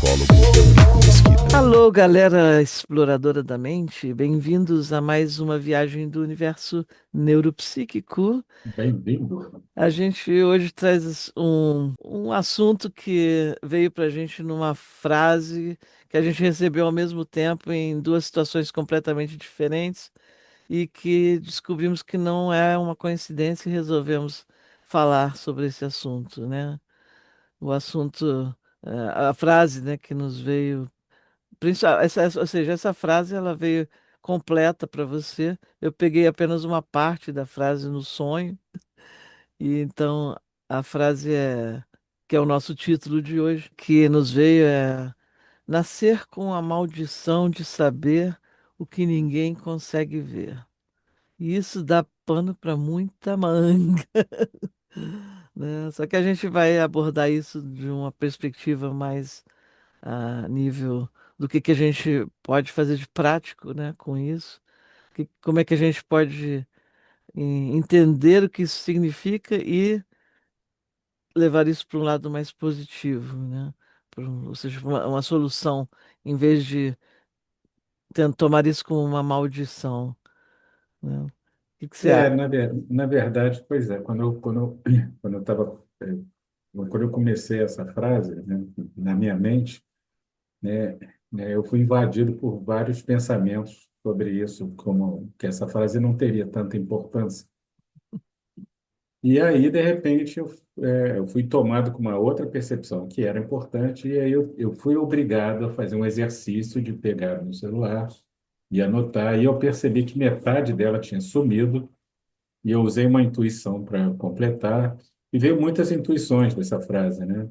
psicólogo Eurico Mesquita. Alô, galera exploradora da mente, bem-vindos a mais uma viagem do universo neuropsíquico. Bem-vindo. A gente hoje traz um assunto que veio para a gente numa frase que a gente recebeu ao mesmo tempo em duas situações completamente diferentes e que descobrimos que não é uma coincidência e resolvemos falar sobre esse assunto, né? O assunto, a frase, né, que nos veio. Ou seja, essa frase ela veio completa para você. Eu peguei apenas uma parte da frase no sonho, e então a frase que é o nosso título de hoje, que nos veio nascer com a maldição de saber o que ninguém consegue ver. E isso dá pano para muita manga, né? Só que a gente vai abordar isso de uma perspectiva mais a nível do que a gente pode fazer de prático, né, com isso, como é que a gente pode entender o que isso significa e levar isso para um lado mais positivo, né? Ou seja, uma solução, em vez de tomar isso como uma maldição, né? O que você acha? Na verdade, pois é, quando eu tava, quando eu comecei essa frase, né, na minha mente, né, eu fui invadido por vários pensamentos sobre isso, como que essa frase não teria tanta importância. E aí, de repente, eu fui tomado com uma outra percepção que era importante, e aí eu fui obrigado a fazer um exercício de pegar no celular e anotar, e eu percebi que metade dela tinha sumido, e eu usei uma intuição para completar, e veio muitas intuições dessa frase, né?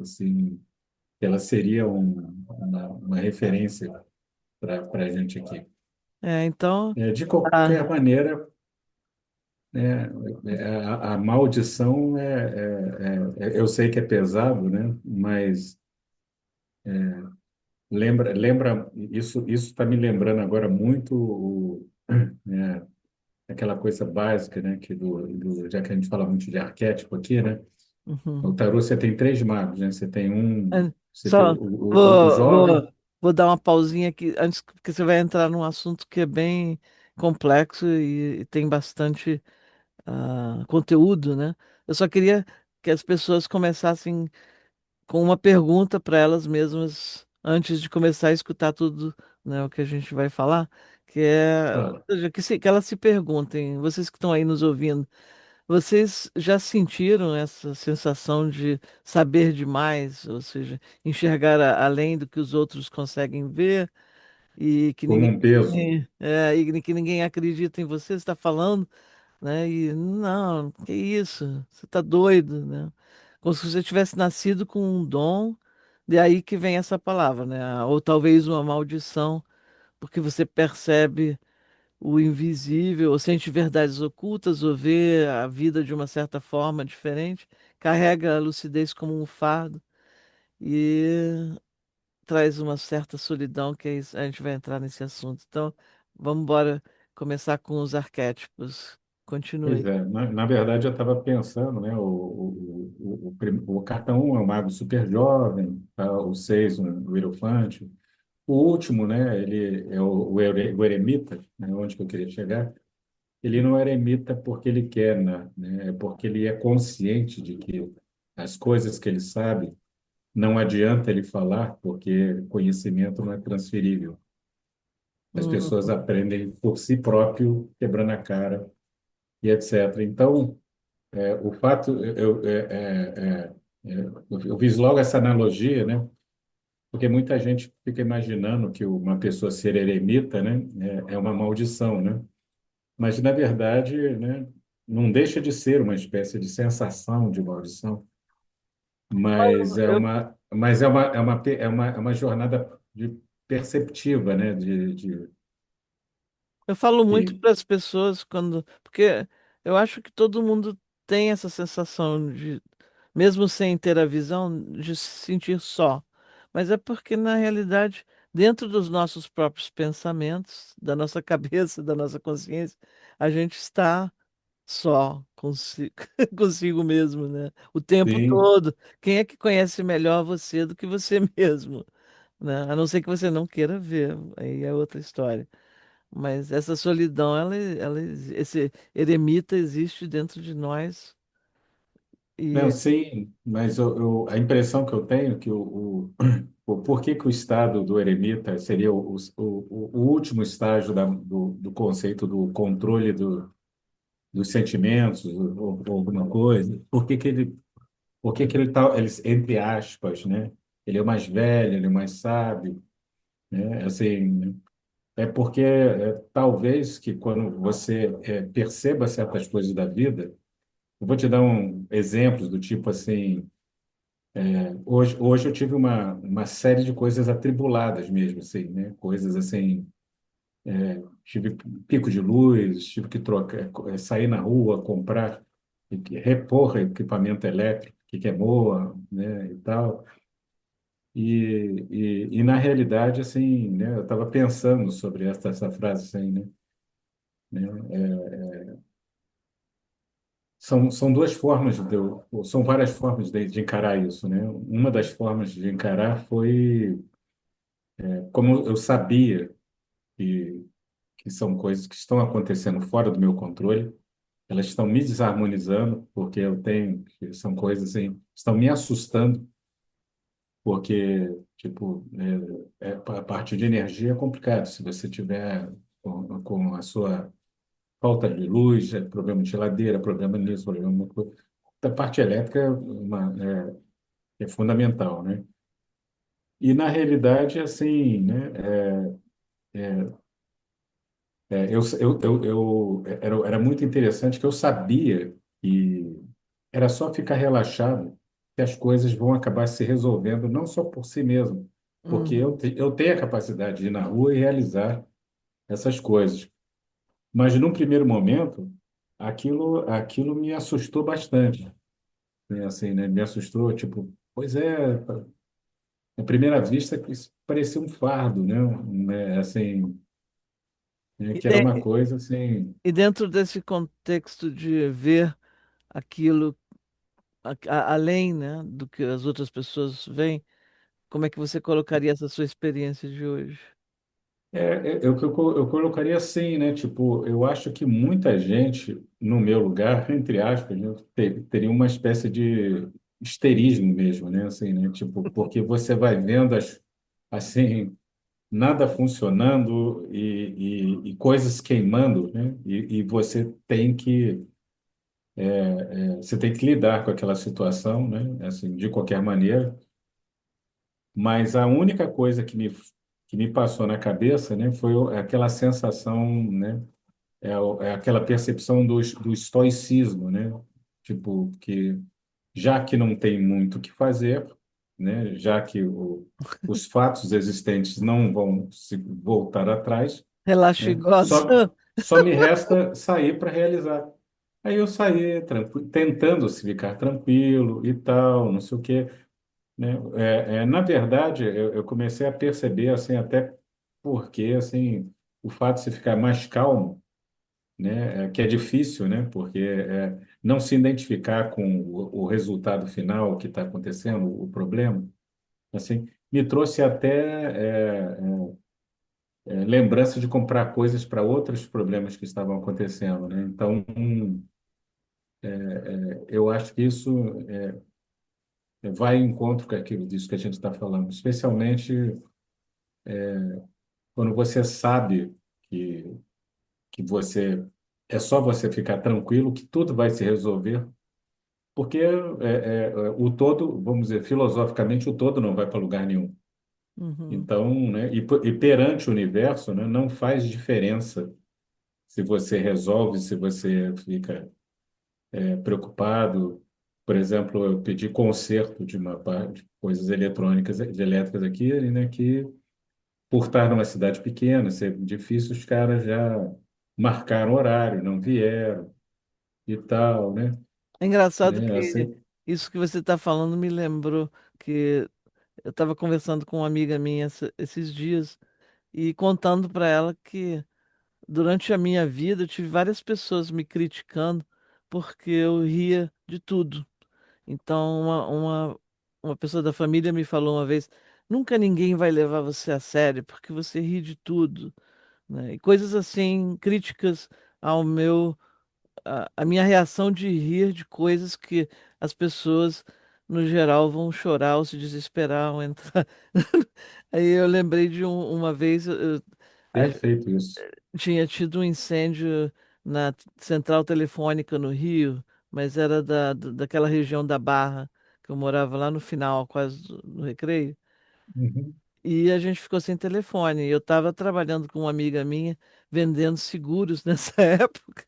Assim, ela seria uma referência para a gente aqui. Então, De qualquer ah, maneira, a maldição eu sei que é pesado, né? Mas lembra isso está me lembrando agora muito né, aquela coisa básica, né? Já que a gente fala muito de arquétipo aqui, né? uhum. No tarô você tem três magos, né? Você tem um, você tem Só o vou, jovem, vou dar uma pausinha aqui antes, porque você vai entrar num assunto que é bem complexo e tem bastante conteúdo, né? Eu só queria que as pessoas começassem com uma pergunta para elas mesmas antes de começar a escutar tudo, né, o que a gente vai falar, que é, ou claro, seja, que elas se perguntem, vocês que estão aí nos ouvindo, vocês já sentiram essa sensação de saber demais, ou seja, enxergar além do que os outros conseguem ver e que como ninguém, um peso. e que ninguém acredita em você, está falando, né? E não, que isso? Você está doido, né? Como se você tivesse nascido com um dom, de aí que vem essa palavra, né? Ou talvez uma maldição, porque você percebe o invisível, ou sente verdades ocultas, ou vê a vida de uma certa forma diferente, carrega a lucidez como um fardo e traz uma certa solidão, que é isso, a gente vai entrar nesse assunto. Então, vamos embora começar com os arquétipos. Pois Continue. é, na verdade eu estava pensando, né? O cartão 1 é um mago super jovem, tá? O 6 o Hierofante. O último, né? Ele é o eremita, né? Onde que eu queria chegar. Ele não é eremita porque ele quer, né? É porque ele é consciente de que as coisas que ele sabe não adianta ele falar, porque conhecimento não é transferível. As pessoas Hum. aprendem por si próprio, quebrando a cara e etc. Então, o fato, eu fiz logo essa analogia, né? Porque muita gente fica imaginando que uma pessoa ser eremita, né, é uma maldição, né? Mas, na verdade, né, não deixa de ser uma espécie de sensação de maldição, Eu, é uma jornada perceptiva, né? eu falo muito De, para as pessoas quando. Porque eu acho que todo mundo tem essa sensação de, mesmo sem ter a visão, de se sentir só. Mas é porque, na realidade, dentro dos nossos próprios pensamentos, da nossa cabeça, da nossa consciência, a gente está. só consigo, consigo mesmo, né? O tempo Sim. todo. Quem é que conhece melhor você do que você mesmo, né? A não ser que você não queira ver, aí é outra história. Mas essa solidão, esse eremita existe dentro de nós Não, e sim, mas a impressão que eu tenho é que o por que que o estado do eremita seria o último estágio do conceito do controle dos sentimentos ou alguma coisa, por que que ele tá, entre aspas, né? Ele é o mais velho, ele é o mais sábio, né? Assim, é porque talvez que quando você perceba certas coisas da vida, eu vou te dar exemplos do tipo assim. Hoje eu tive uma série de coisas atribuladas mesmo, assim, né? Coisas assim, tive pico de luz, tive que trocar, sair na rua, comprar, repor equipamento elétrico que queimou, né? E tal. E na realidade, assim, né? Eu estava pensando sobre essa frase, assim, né? São duas formas ou são várias formas de encarar isso, né? Uma das formas de encarar foi como eu sabia que são coisas que estão acontecendo fora do meu controle, elas estão me desarmonizando, porque eu tenho, que são coisas assim, estão me assustando, porque, tipo, a parte de energia é complicado. Se você tiver com a sua falta de luz, problema de geladeira, problema nisso, problema uma coisa. A parte elétrica é fundamental, né? E, na realidade, assim, né? Era muito interessante que eu sabia que era só ficar relaxado que as coisas vão acabar se resolvendo, não só por si mesmo, porque uhum. eu tenho a capacidade de ir na rua e realizar essas coisas. Mas, num primeiro momento, aquilo me assustou bastante, né? Assim, né? Me assustou, tipo, pois é, à primeira vista, que isso parecia um fardo, né? Assim, E, que era uma de- coisa assim. e dentro desse contexto de ver aquilo além, né, do que as outras pessoas veem, como é que você colocaria essa sua experiência de hoje? Eu colocaria assim, né? Tipo, eu acho que muita gente, no meu lugar, entre aspas, né, teria uma espécie de histerismo mesmo, né? Assim, né? Tipo, porque você vai vendo assim, nada funcionando e coisas queimando, né? E você tem que lidar com aquela situação, né? Assim, de qualquer maneira. Mas a única coisa que me passou na cabeça, né? Foi aquela sensação, né? É aquela percepção do estoicismo, né? Tipo, que já que não tem muito o que fazer, né? Já que os fatos existentes não vão se voltar atrás, né? Relaxigosa. Só me resta sair para realizar. Aí eu saí, tentando se ficar tranquilo e tal, não sei o quê, né? Na verdade, eu comecei a perceber, assim, até porque, assim, o fato de você ficar mais calmo, né, que é difícil, né, porque não se identificar com o resultado final que está acontecendo, o problema, assim, me trouxe até lembrança de comprar coisas para outros problemas que estavam acontecendo, né? Então, eu acho que isso vai em encontro com aquilo disso que a gente está falando, especialmente quando você sabe que, que você é só você ficar tranquilo que tudo vai se resolver. Porque o todo, vamos dizer, filosoficamente, o todo não vai para lugar nenhum. Uhum. Então, né, e perante o universo, né, não faz diferença se você resolve, se você fica preocupado. Por exemplo, eu pedi conserto de uma parte de coisas eletrônicas, de elétricas aqui, né, que por estar numa cidade pequena, ser difícil, os caras já marcaram horário, não vieram e tal, né? É engraçado Né? que Assim, isso que você está falando me lembrou que eu estava conversando com uma amiga minha esses dias e contando para ela que durante a minha vida eu tive várias pessoas me criticando porque eu ria de tudo. Então, uma pessoa da família me falou uma vez: nunca ninguém vai levar você a sério, porque você ri de tudo, né? E coisas assim, críticas ao a minha reação de rir de coisas que as pessoas, no geral, vão chorar ou se desesperar ou entrar. Aí eu lembrei de uma vez, a Perfeito isso. tinha tido um incêndio na central telefônica no Rio, mas era daquela região da Barra, que eu morava lá no final, quase no Recreio. Uhum. E a gente ficou sem telefone. Eu estava trabalhando com uma amiga minha, vendendo seguros nessa época,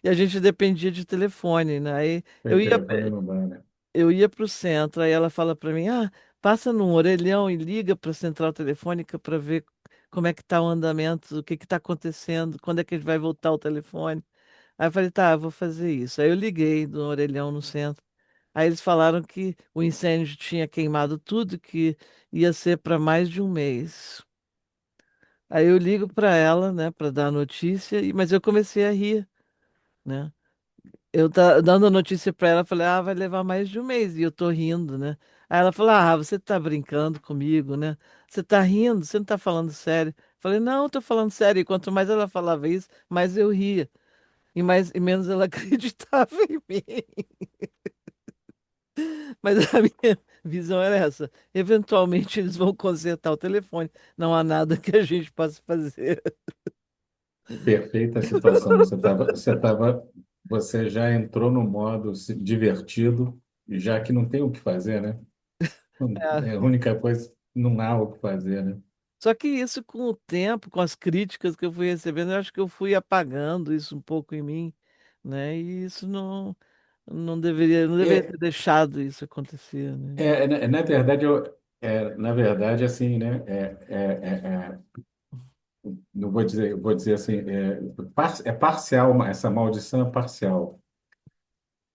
e a gente dependia de telefone, né? Aí Tem telefone no bar, né? eu ia para o centro, aí ela fala para mim: ah, passa num orelhão e liga para a central telefônica para ver como é que está o andamento, o que está acontecendo, quando é que a gente vai voltar o telefone. Aí eu falei: tá, eu vou fazer isso. Aí eu liguei do orelhão no centro. Aí eles falaram que o incêndio tinha queimado tudo, que ia ser para mais de um mês. Aí eu ligo para ela, né, para dar a notícia, mas eu comecei a rir, né? Eu tá dando a notícia pra ela, falei, ah, vai levar mais de um mês, e eu tô rindo, né? Aí ela falou, ah, você tá brincando comigo, né? Você tá rindo, você não tá falando sério. Falei, não, eu tô falando sério. E quanto mais ela falava isso, mais eu ria. E menos ela acreditava em mim. Mas a minha visão era essa. Eventualmente eles vão consertar o telefone. Não há nada que a gente possa fazer. Perfeita situação. Você já entrou no modo divertido, já que não tem o que fazer, né? É a única coisa, não há o que fazer, né? Só que isso, com o tempo, com as críticas que eu fui recebendo, eu acho que eu fui apagando isso um pouco em mim, né? E isso não deveria É, ter deixado isso acontecer, né? na verdade, na verdade, assim, né? Não vou dizer, vou dizer assim, é parcial, essa maldição é parcial,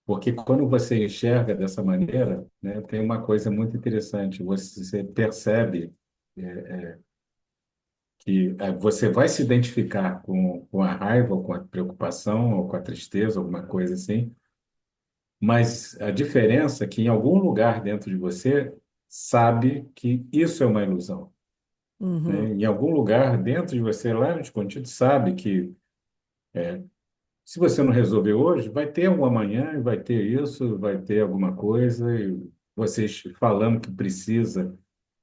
porque quando você enxerga dessa maneira, né, tem uma coisa muito interessante, você percebe que você vai se identificar com a raiva, ou com a preocupação, ou com a tristeza, alguma coisa assim, mas a diferença é que em algum lugar dentro de você sabe que isso é uma ilusão, Uhum, né? Em algum lugar dentro de você, lá no escondido, sabe que se você não resolver hoje, vai ter um amanhã, e vai ter isso, vai ter alguma coisa, e vocês falando que precisa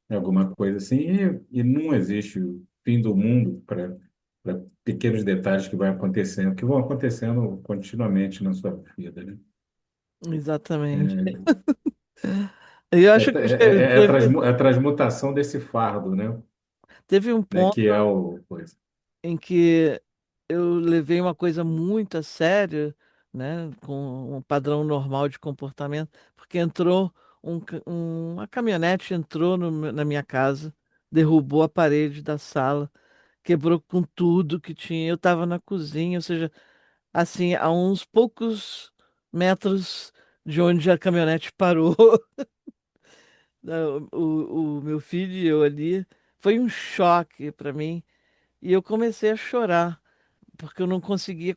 de alguma coisa assim, e não existe o fim do mundo para pequenos detalhes que vai acontecendo, que vão acontecendo continuamente na sua vida, né? exatamente. É, Eu acho que a transmutação desse fardo, teve um né? Que é ponto o coisa. em que eu levei uma coisa muito a sério, né, com um padrão normal de comportamento, porque entrou uma caminhonete entrou na minha casa, derrubou a parede da sala, quebrou com tudo que tinha. Eu estava na cozinha, ou seja, assim, a uns poucos metros de onde a caminhonete parou, o meu filho e eu ali, foi um choque para mim. E eu comecei a chorar porque eu não conseguia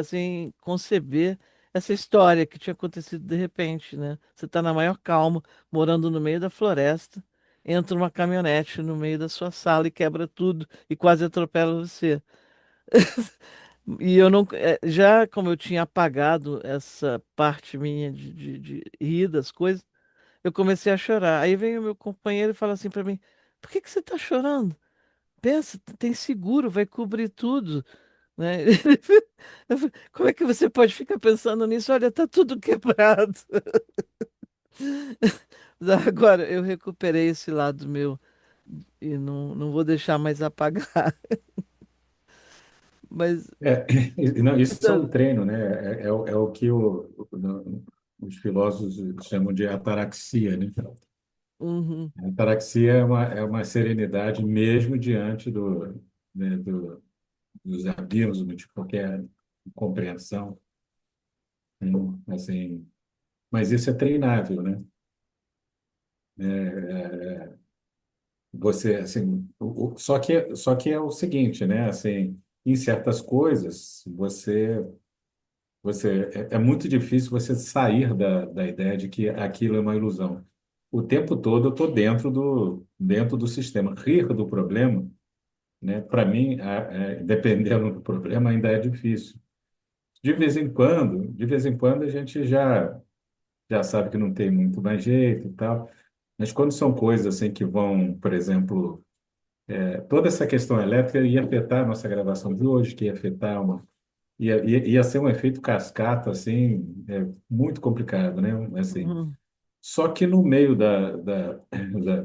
assim conceber essa história que tinha acontecido de repente, né? Você está na maior calma, morando no meio da floresta, entra uma caminhonete no meio da sua sala e quebra tudo e quase atropela você. E eu não, já como eu tinha apagado essa parte minha de rir das coisas, eu comecei a chorar. Aí vem o meu companheiro e fala assim para mim: por que que você está chorando? Pensa, tem seguro, vai cobrir tudo, né? Eu falei, como é que você pode ficar pensando nisso? Olha, tá tudo quebrado. Agora eu recuperei esse lado meu e não vou deixar mais apagar. Mas Não, isso é um treino, né? É o que os filósofos chamam de ataraxia, né? uhum, A ataraxia é uma serenidade mesmo diante né, dos abismos de qualquer compreensão, né? Assim, mas isso é treinável, né? Você, assim, só que é o seguinte, né? Assim, em certas coisas, você é muito difícil você sair da ideia de que aquilo é uma ilusão. O tempo todo eu estou dentro do sistema. Rir do problema, né? Para mim, dependendo do problema, ainda é difícil. De vez em quando a gente já sabe que não tem muito mais jeito e tal. Mas quando são coisas assim que vão, por exemplo, toda essa questão elétrica ia afetar a nossa gravação de hoje, que ia afetar ia ser um efeito cascata, assim, muito complicado, né? Assim, Uhum, só que no meio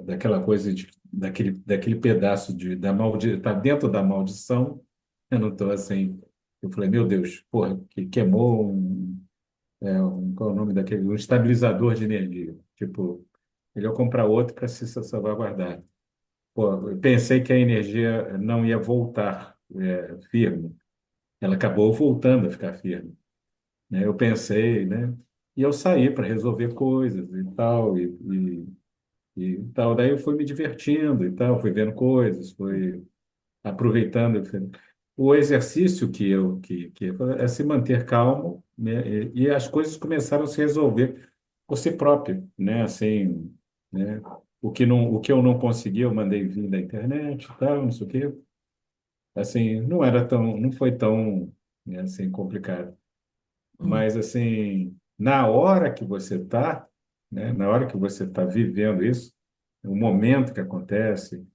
daquela coisa, daquele pedaço tá dentro da maldição, eu não estou assim. Eu falei, meu Deus, porra, que queimou qual é o nome daquele? Um estabilizador de energia. Tipo, melhor comprar outro para se salvaguardar. Pô, eu pensei que a energia não ia voltar firme. Ela acabou voltando a ficar firme, né? Eu pensei, né? E eu saí para resolver coisas e tal, e tal. Daí eu fui me divertindo e tal, fui vendo coisas, fui aproveitando. O exercício que é se manter calmo, né? E as coisas começaram a se resolver por si próprio, né? Assim, né? O que eu não conseguia, eu mandei vir da internet e tal, não sei o quê. Assim, não foi tão, né, assim, complicado. uhum, Mas, assim, na hora que você está, né? Na hora que você está vivendo isso, o momento que acontece,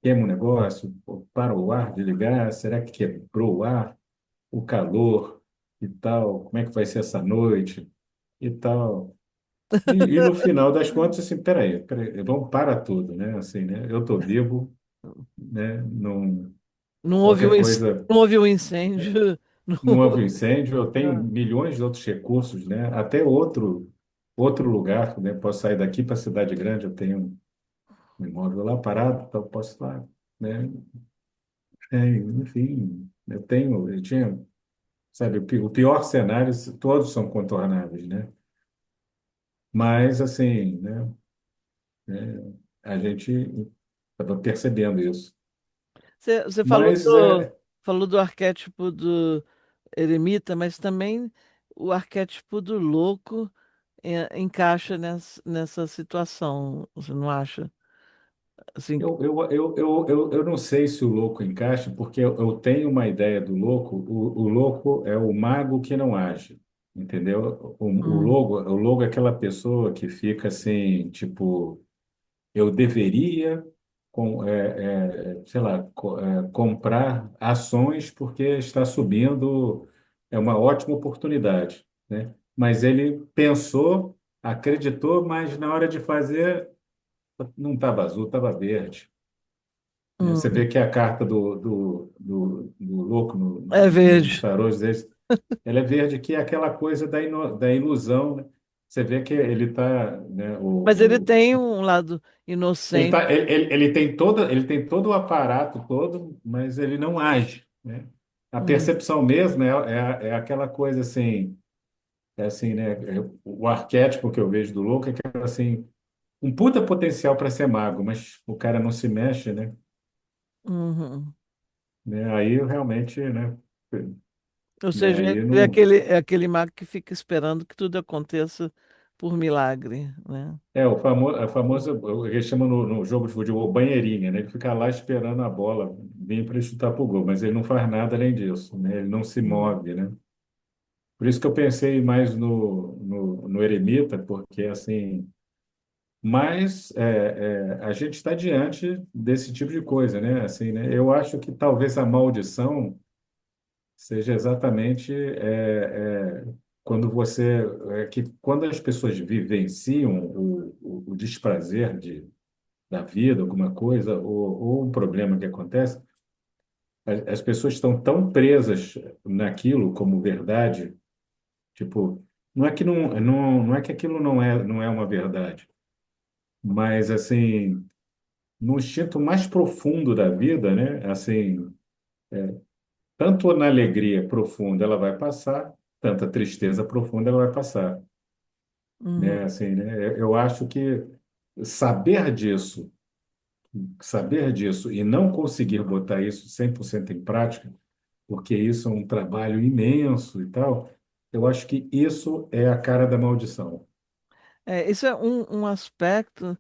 queima um negócio, pô, para o ar de ligar, será que quebrou o ar? O calor e tal, como é que vai ser essa noite e tal. E no final das contas, assim, peraí, vamos para tudo, né? Assim, né? Eu estou vivo, né? Não, não houve qualquer coisa, não houve um incêndio. Não não houve um houve- incêndio, eu tenho Ah, milhões de outros recursos, né? Até outro lugar, né? Posso sair daqui para a cidade grande, eu tenho um imóvel lá parado, então posso ir lá, né? Enfim, eu tinha, sabe, o pior cenário, todos são contornáveis, né? Mas, assim, a gente estava percebendo isso. você Mas, falou do arquétipo do eremita, mas também o arquétipo do louco encaixa nessa situação, você não acha? Assim, eu não sei se o louco encaixa, porque eu tenho uma ideia do louco. O louco é o mago que não age, entendeu? hum, O logo é aquela pessoa que fica assim, tipo. Eu deveria, sei lá, comprar ações porque está subindo, é uma ótima oportunidade, né? Mas ele pensou, acreditou, mas na hora de fazer não estava azul, estava verde, né? Você hum, vê que a carta do louco é nos verde. tarôs deles, ela é verde, que é aquela coisa da ilusão, né? Você vê que ele está, né, Mas ele tem um lado inocente. ele tem todo o aparato todo, mas ele não age, né? A Hum, percepção mesmo é aquela coisa assim, né? O arquétipo que eu vejo do louco é que assim, um puta potencial para ser mago, mas o cara não se mexe, né? uhum. Aí realmente, né? Ou E seja, aí ele não. é aquele mago que fica esperando que tudo aconteça por milagre, né? Eles chamam no jogo de futebol banheirinha, né? Ele fica lá esperando a bola vir para ele chutar pro gol, mas ele não faz nada além disso, né? Ele não se Hum, move, né? Por isso que eu pensei mais no Eremita, porque assim, mas a gente está diante desse tipo de coisa, né? Assim, né? Eu acho que talvez a maldição seja exatamente quando quando as pessoas vivenciam o desprazer da vida, alguma coisa, ou um problema que acontece, as pessoas estão tão presas naquilo como verdade. Tipo, não é que aquilo não é uma verdade, mas assim, no instinto mais profundo da vida, né? Assim, tanto na alegria profunda ela vai passar, tanta tristeza profunda ela vai passar, uhum, né? Assim, né? Eu acho que saber disso, saber disso e não conseguir botar isso 100% em prática, porque isso é um trabalho imenso e tal. Eu acho que isso é a cara da maldição. Isso é um aspecto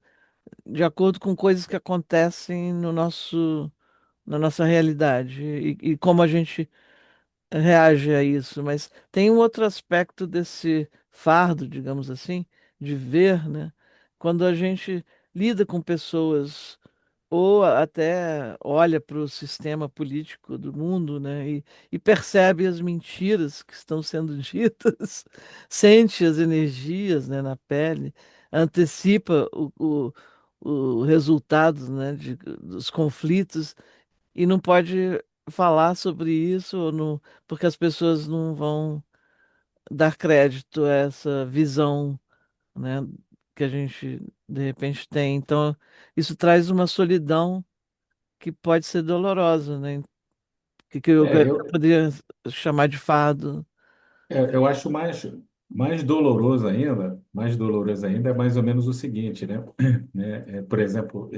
de acordo com coisas que acontecem no na nossa realidade e como a gente reage a isso. Mas tem um outro aspecto desse fardo, digamos assim, de ver, né? Quando a gente lida com pessoas ou até olha para o sistema político do mundo, né, e percebe as mentiras que estão sendo ditas, sente as energias, né, na pele, antecipa o resultado, né, dos conflitos e não pode falar sobre isso ou não, porque as pessoas não vão dar crédito a essa visão, né, que a gente de repente tem. Então, isso traz uma solidão que pode ser dolorosa, né? Que eu É, eu, poderia chamar de fardo. eu acho mais doloroso ainda é mais ou menos o seguinte, né? Por exemplo,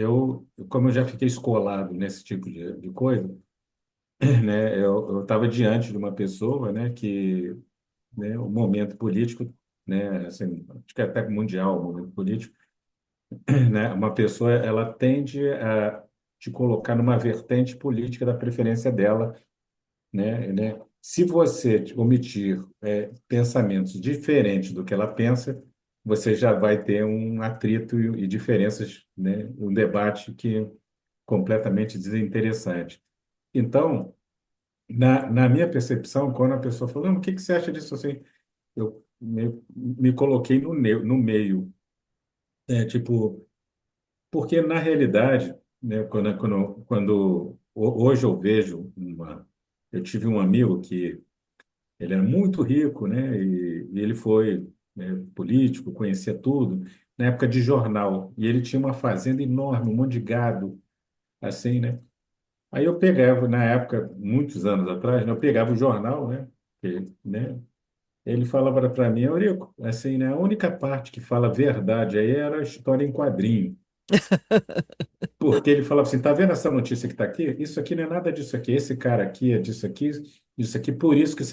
como eu já fiquei escolado nesse tipo de coisa, né? Eu estava diante de uma pessoa, né, que, né, o momento político, né, assim, acho que é até mundial o momento político, né, uma pessoa ela tende a te colocar numa vertente política da preferência dela, né? Se você omitir pensamentos diferentes do que ela pensa, você já vai ter um atrito e diferenças, né? Um debate que é completamente desinteressante. Então, na minha percepção, quando a pessoa falou, "Não, o que que você acha disso assim?" Eu me coloquei no meio, tipo, porque na realidade, né, hoje eu vejo eu tive um amigo que ele era muito rico, né, e ele foi, né, político, conhecia tudo, na época de jornal, e ele tinha uma fazenda enorme, um monte de gado, assim, né? Aí eu pegava, na época, muitos anos atrás, né, eu pegava o jornal, né? Né, ele falava para mim, Eurico, assim, né, a única parte que fala verdade aí era a história em quadrinho. Porque ele falava assim, tá vendo essa notícia que está aqui? Isso aqui não é nada disso aqui. Esse cara aqui é disso aqui, por isso que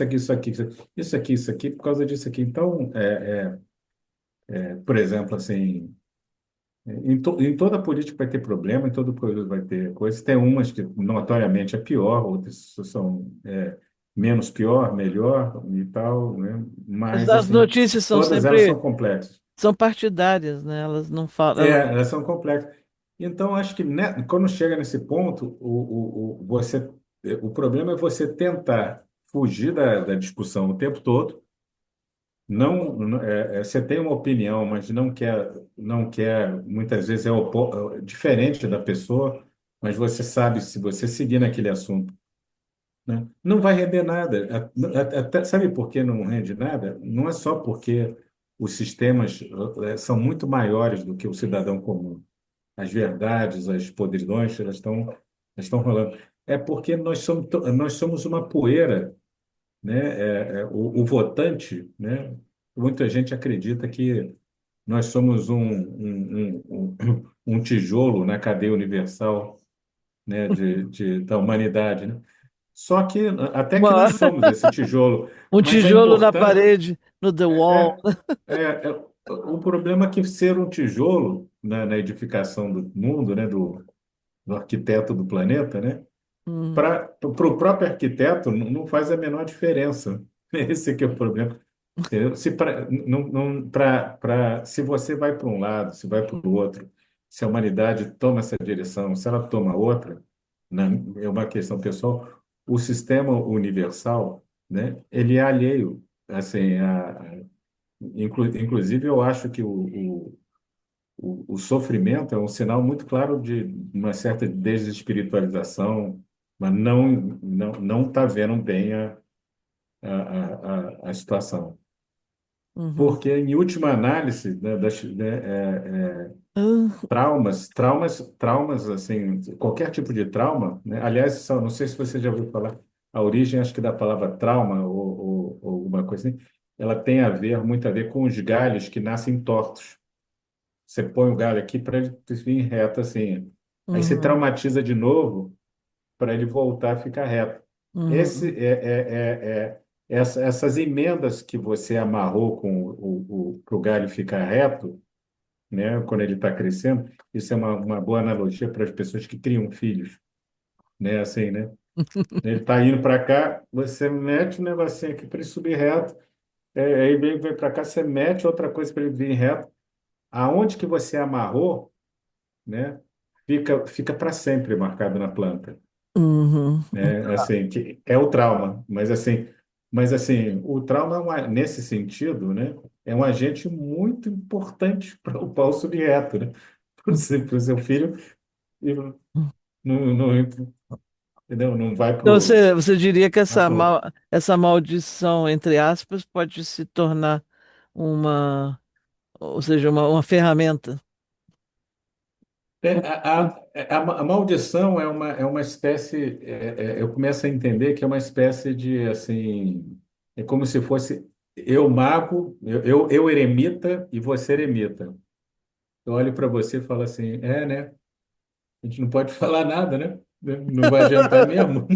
isso aqui, por causa disso aqui. Então, por exemplo, assim, em toda política vai ter problema, em todo período vai ter coisas. Tem umas que notoriamente é pior, outras são menos pior, melhor e tal, né? Mas, As assim, notícias são todas elas sempre são complexas. são partidárias, né? Elas não É, falam. elas são complexas. Então, acho que, né, quando chega nesse ponto, o problema é você tentar fugir da discussão o tempo todo. Você tem uma opinião, mas não quer, muitas vezes é diferente da pessoa, mas você sabe, se você seguir naquele assunto, né, não vai render nada. Sabe por que não rende nada? Não é só porque os sistemas são muito maiores do que o cidadão comum. As verdades, as podridões, elas estão rolando. É porque nós somos uma poeira, né? O votante, né? Muita gente acredita que nós somos um tijolo na cadeia universal, né? Da humanidade, né? Só que até que Uma- nós somos esse tijolo, um mas é tijolo na importante. parede, no The Wall. O problema é que ser um tijolo na edificação do mundo, né? Do arquiteto do planeta, né? Hum. Para o próprio arquiteto não faz a menor diferença. Esse que é o problema. Entendeu? Se você vai para um lado, se vai para o outro, se a humanidade toma essa direção, se ela toma outra, né, é uma questão pessoal, o sistema universal, né, ele é alheio. Assim, inclusive, eu acho que o sofrimento é um sinal muito claro de uma certa desespiritualização, mas não está vendo bem a situação. Uhum. Porque, em última análise, né, Ah, traumas, assim, qualquer tipo de trauma, né? Aliás, não sei se você já ouviu falar, a origem, acho que da palavra trauma ou alguma coisa assim, ela tem muito a ver com os galhos que nascem tortos. Você põe o galho aqui para ele vir reto assim. Aí você uhum. traumatiza de novo para ele voltar a ficar reto. Esse Uhum. essas emendas que você amarrou com para o galho ficar reto, né, quando ele está crescendo, isso é uma boa analogia para as pessoas que criam filhos, né, assim, né? Ele está indo para cá, você mete um negocinho aqui para ele subir reto, aí vem para cá, você mete outra coisa para ele vir reto. Aonde que você amarrou, né, fica para sempre marcado na planta, Uhum. né? Assim, que é o trauma, mas assim, o trauma nesse sentido, né, é um agente muito importante para o pau subir reto, né? Para o seu filho e não, entendeu? Não vai Então pro, você diria que vai pro essa maldição, entre aspas, pode se tornar ou seja, uma ferramenta. a maldição é uma espécie, eu começo a entender que é uma espécie de, assim, é como se fosse eu mago, eu eremita e você eremita. Eu olho para você e falo assim, né? A gente não pode falar nada, né? Não vai adiantar mesmo.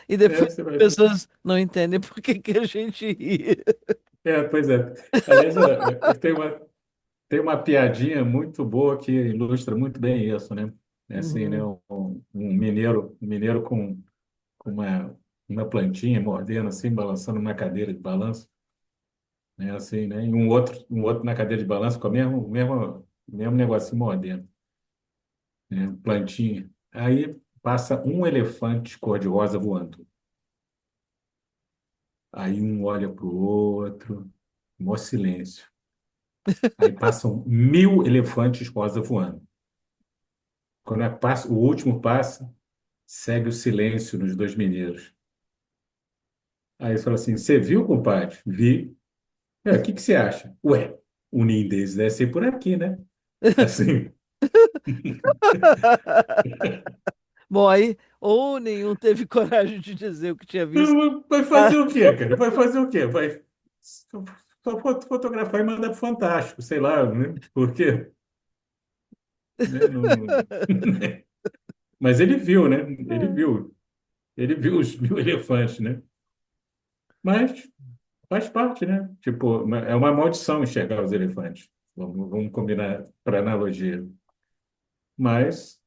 E depois Você as vai... pessoas não entendem por que que a gente ri. Pois é. Aliás, tem uma piadinha muito boa que ilustra muito bem isso, né? É assim, né? Uhum. Um mineiro com uma plantinha mordendo assim, balançando uma cadeira de balanço, né? Assim, né? E um outro na cadeira de balanço com o mesmo negocinho mordendo, né? Plantinha. Aí passa um elefante cor-de-rosa voando. Aí um olha para o outro, maior silêncio. Aí passam 1.000 elefantes rosa voando. Quando o último passa, segue o silêncio nos dois mineiros. Aí eles falam assim: Você viu, compadre? Vi. O que que você acha? Ué, o ninho deles deve ser por aqui, né? Assim, Bom, aí, ou nenhum teve coragem de dizer o que tinha visto. vai fazer Ah, o quê, cara? Vai fazer o quê? Vai só fotografar e mandar pro Fantástico, sei lá, né? Por quê? Né? Mas ele viu, né? Ele viu. Ele viu os 1.000 elefantes, né? Mas faz parte, né? Tipo, é uma maldição enxergar os elefantes. Vamos combinar para analogia. Mas,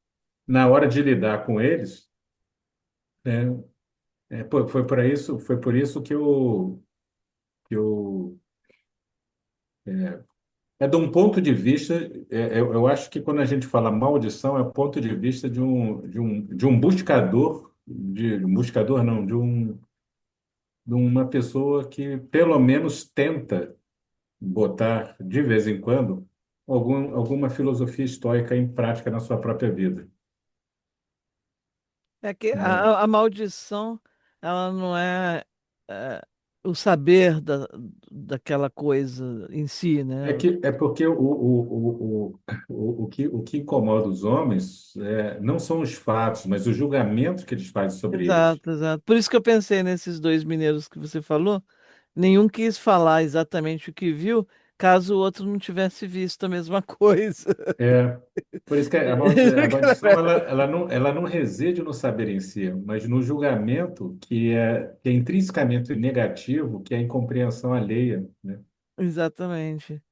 na hora de lidar com eles, né, foi por isso que eu de um ponto de vista, eu acho que quando a gente fala maldição, é o ponto de vista de um buscador, de um buscador não, de uma pessoa que pelo menos tenta botar, de vez em quando, alguma filosofia estoica em prática na sua própria vida, é que né? a maldição, ela não é, é, o saber daquela coisa em si, né? É porque o que incomoda os homens não são os fatos, mas o julgamento que eles fazem sobre eles. Exato, exato. Por isso que eu pensei nesses dois mineiros que você falou. Nenhum quis falar exatamente o que viu, caso o outro não tivesse visto a mesma coisa. É, por isso que a maldição ela não reside no saber em si, mas no julgamento que é intrinsecamente negativo, que é a incompreensão alheia, né? Exatamente.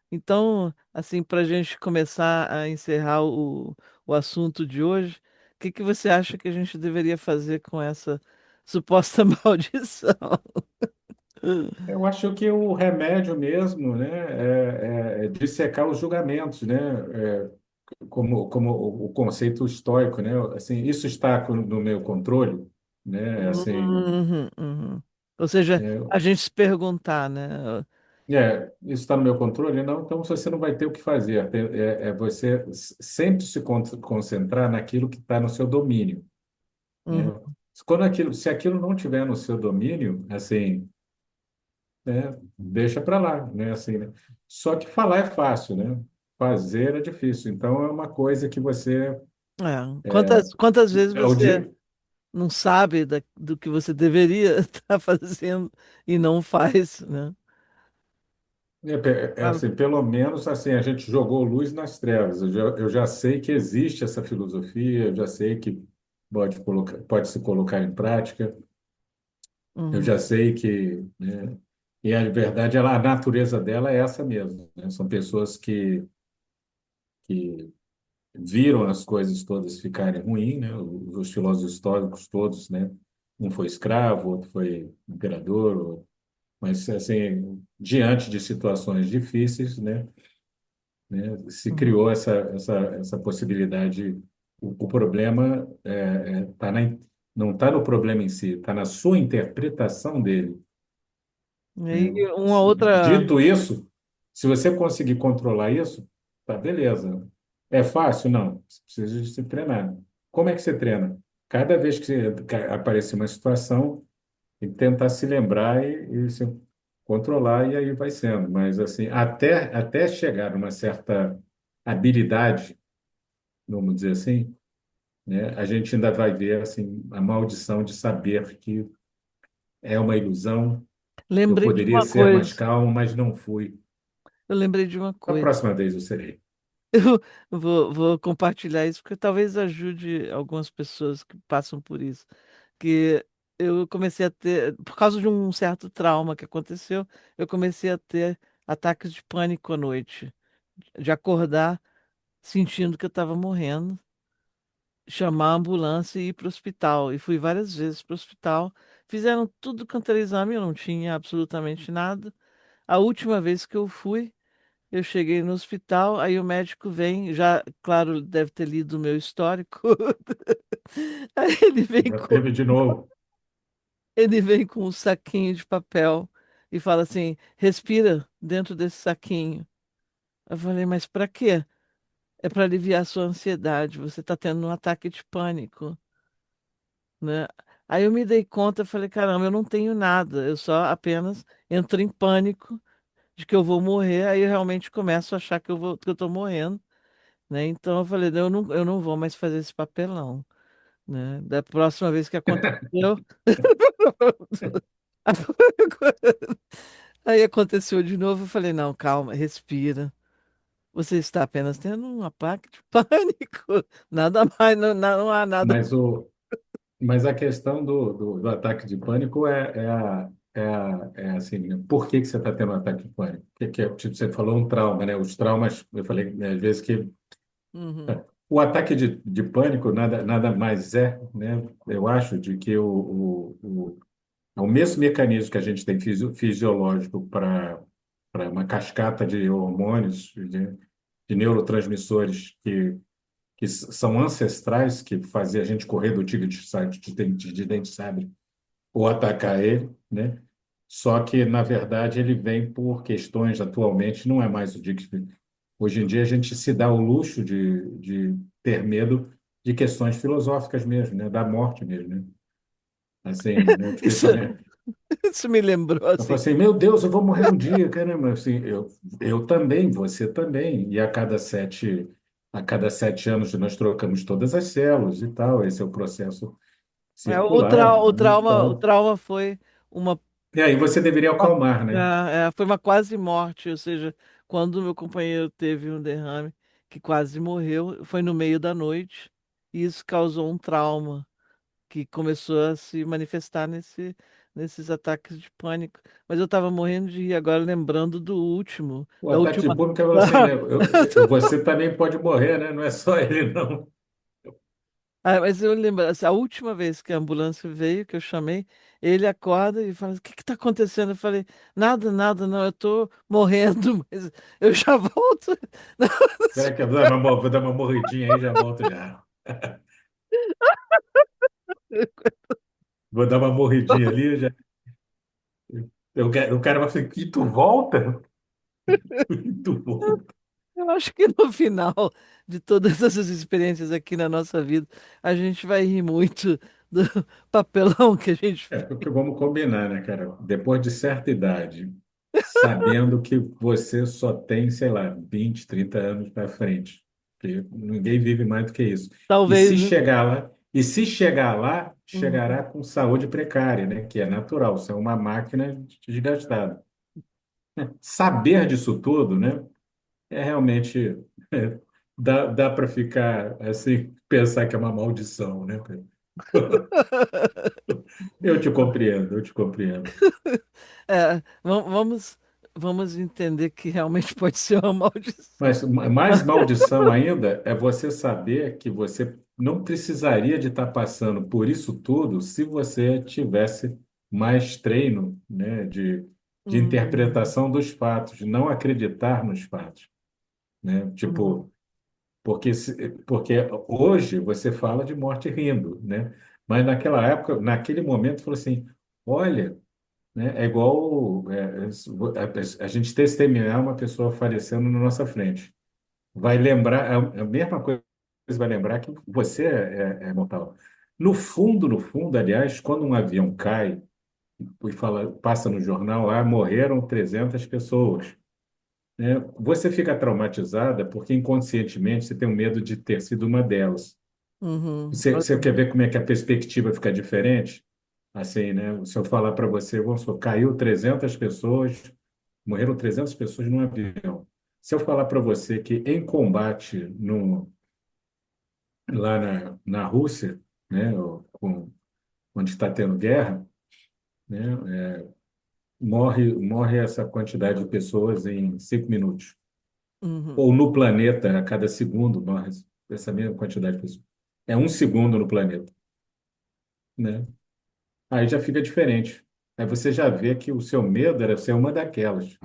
Então, assim, para a gente começar a encerrar o assunto de hoje, o que que você acha que a gente deveria fazer com essa suposta maldição? Eu acho que o remédio mesmo, né, é dissecar os julgamentos, né, como o conceito estoico, né, assim, isso está no meu controle, né, assim, Uhum, uhum. Ou seja, é, a gente se perguntar, né? isso está no meu controle? Não, então você não vai ter o que fazer, é você sempre se concentrar naquilo que está no seu domínio, né, Uhum. se aquilo não tiver no seu domínio, assim, né? Deixa para lá, né? Assim, né? Só que falar é fácil, né? Fazer é difícil. Então é uma coisa que você É. Quantas vezes é o você dia não sabe do que você deveria estar fazendo e não faz, né? é assim, pelo menos assim a gente jogou luz nas trevas. Eu já sei que existe essa filosofia, eu já sei que, pode se colocar em prática. Eu Uhum. já sei que, né, e a verdade, a natureza dela é essa mesmo, né? São pessoas que viram as coisas todas ficarem ruins, né? Os filósofos históricos todos, né? Um foi escravo, outro foi imperador, mas assim, diante de situações difíceis, né? Se Uhum. criou essa possibilidade. O problema não está no problema em si, está na sua interpretação dele, E né? aí, uma outra. Dito isso, se você conseguir controlar isso, tá beleza. É fácil? Não. Você precisa de se treinar. Como é que você treina? Cada vez que aparecer uma situação, e tentar se lembrar e se controlar, e aí vai sendo. Mas, assim, até chegar numa certa habilidade, vamos dizer assim, né, a gente ainda vai ver assim, a maldição de saber que é uma ilusão. Eu Lembrei de poderia uma ser mais coisa. calmo, mas não fui. Eu lembrei de uma A coisa. próxima vez eu serei. Eu vou compartilhar isso porque talvez ajude algumas pessoas que passam por isso. Que eu comecei a ter, por causa de um certo trauma que aconteceu, eu comecei a ter ataques de pânico à noite, de acordar sentindo que eu estava morrendo, chamar a ambulância e ir para o hospital. E fui várias vezes para o hospital. Fizeram tudo quanto era exame, eu não tinha absolutamente nada. A última vez que eu fui, eu cheguei no hospital, aí o médico vem, já, claro, deve ter lido o meu histórico. Aí Já teve de novo. ele vem com um saquinho de papel e fala assim: respira dentro desse saquinho. Eu falei, mas para quê? É para aliviar a sua ansiedade. Você está tendo um ataque de pânico, né? Aí eu me dei conta, eu falei, caramba, eu não tenho nada, eu só apenas entro em pânico de que eu vou morrer, aí eu realmente começo a achar que eu tô morrendo, né? Então eu falei, eu não vou mais fazer esse papelão, né? Da próxima vez que aconteceu, aí aconteceu de novo, eu falei, não, calma, respira. Você está apenas tendo um ataque de pânico. Nada mais, não há nada. Mas, mas a questão do ataque de pânico é assim, né? Por que que você está tendo um ataque de pânico? Tipo, você falou um trauma, né? Os traumas, eu falei, né, às vezes que Uhum. o ataque de pânico nada mais é, né? Eu acho, de que é o mesmo mecanismo que a gente tem fisiológico para uma cascata de hormônios, de neurotransmissores que são ancestrais, que fazia a gente correr do tigre de dente sabre ou atacar ele, né? Só que, na verdade, ele vem por questões, atualmente, não é mais o tigre. Hoje em dia, a gente se dá o luxo de ter medo de questões filosóficas mesmo, né? Da morte mesmo, né? Assim, né? Os Isso, pensamentos. isso me lembrou Eu falo assim. assim, meu Deus, eu vou morrer um dia, caramba. Assim, eu também, você também. E a cada 7 anos nós trocamos todas as células e tal. Esse é o processo circular, né, e O tal. trauma foi uma, E aí você deveria acalmar, né? foi uma quase morte, ou seja, quando meu companheiro teve um derrame que quase morreu, foi no meio da noite, e isso causou um trauma que começou a se manifestar nesses ataques de pânico. Mas eu estava morrendo de rir agora, lembrando do último, O da ataque de última. pânico é assim, né? Você também pode morrer, né? Não é só ele, não. Ah, mas eu lembro, assim, a última vez que a ambulância veio, que eu chamei, ele acorda e fala: O que que tá acontecendo? Eu falei: Nada, nada, não, eu tô morrendo, mas eu já volto. Não, Será que vou dar uma morridinha aí e já volto já? Vou dar uma morridinha ali, já. O cara vai falar, e tu volta? E tu volta? eu acho que no final de todas essas experiências aqui na nossa vida, a gente vai rir muito do papelão que a gente É, fez. porque vamos combinar, né, cara? Depois de certa idade, sabendo que você só tem, sei lá, 20, 30 anos para frente, porque ninguém vive mais do que isso. E Talvez. se chegar lá, Uhum. chegará com saúde precária, né? Que é natural, você é uma máquina desgastada. Saber disso tudo, né? É realmente dá para ficar assim, pensar que é uma maldição, né, cara? Eu te compreendo, eu te compreendo. É, vamos entender que realmente pode ser uma maldição. Mas mais maldição ainda é você saber que você não precisaria de estar passando por isso tudo se você tivesse mais treino, né, de Uhum, interpretação dos fatos, de não acreditar nos fatos, né? uhum, Tipo, porque hoje você fala de morte rindo, né? Mas naquela época, naquele momento, falou assim, olha, né, é igual a gente testemunhar uma pessoa falecendo na nossa frente. Vai lembrar, a mesma coisa, vai lembrar que você é mortal. No fundo, aliás, quando um avião cai e passa no jornal, morreram 300 pessoas, né? Você fica traumatizada porque inconscientemente você tem um medo de ter sido uma delas. uhum. Você quer ver como é que a perspectiva fica diferente? Assim, né? Se eu falar para você, vamos supor, caiu 300 pessoas, morreram 300 pessoas num avião. Se eu falar para você que em combate no, lá na Rússia, né, onde está tendo guerra, né, morre essa quantidade de pessoas em 5 minutos. Uhum. Ou no planeta, a cada segundo, morre essa mesma quantidade de pessoas. É um segundo no planeta, né? Aí já fica diferente. Aí você já vê que o seu medo era ser uma daquelas.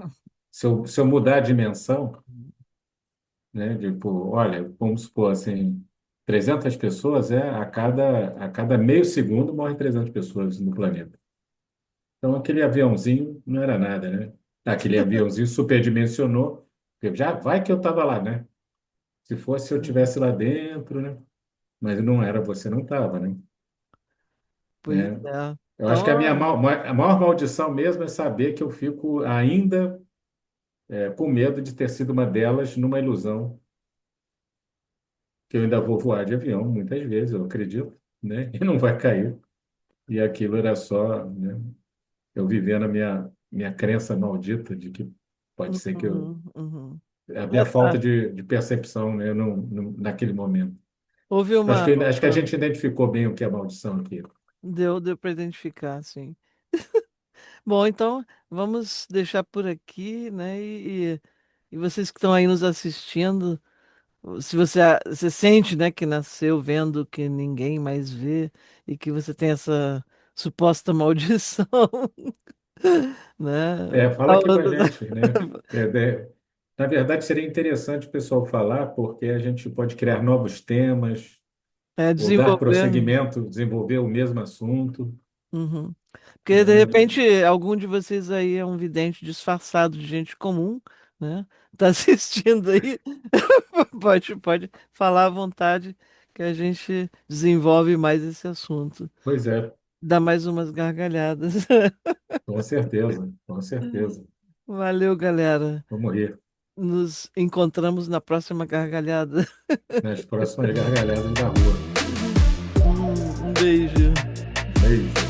Se eu mudar a dimensão, né? Tipo, olha, vamos supor assim, 300 pessoas a cada meio segundo morre 300 pessoas no planeta. Então aquele aviãozinho não era nada, né? Aquele aviãozinho superdimensionou, porque já vai que eu estava lá, né? Se fosse eu tivesse lá dentro, né? Mas não era, você não estava, né? Pois Né? é. Eu acho que Então, a maior maldição mesmo é saber que eu fico ainda com medo de ter sido uma delas numa ilusão, que eu ainda vou voar de avião, muitas vezes, eu acredito, né? E não vai cair. E aquilo era só, né? Eu vivendo a minha crença maldita de que pode ser que uhum, uhum. a É, minha falta de percepção, né? Naquele momento. houve Acho uma. que, acho que a gente identificou bem o que é maldição aqui. Deu para identificar, sim. Bom, então vamos deixar por aqui, né? E vocês que estão aí nos assistindo, se você sente, né, que nasceu vendo o que ninguém mais vê e que você tem essa suposta maldição, né? Fala aqui com a gente, né? É, é, na verdade, seria interessante o pessoal falar, porque a gente pode criar novos temas, É, ou dar desenvolver. prosseguimento, desenvolver o mesmo assunto, Uhum. Porque de né? repente algum de vocês aí é um vidente disfarçado de gente comum, né? Tá assistindo aí, pode falar à vontade que a gente desenvolve mais esse assunto. Pois é, Dá mais umas gargalhadas. com certeza, com certeza. Valeu, galera. Vamos rir Nos encontramos na próxima gargalhada. nas próximas gargalhadas da rua. Um beijo. Beijo.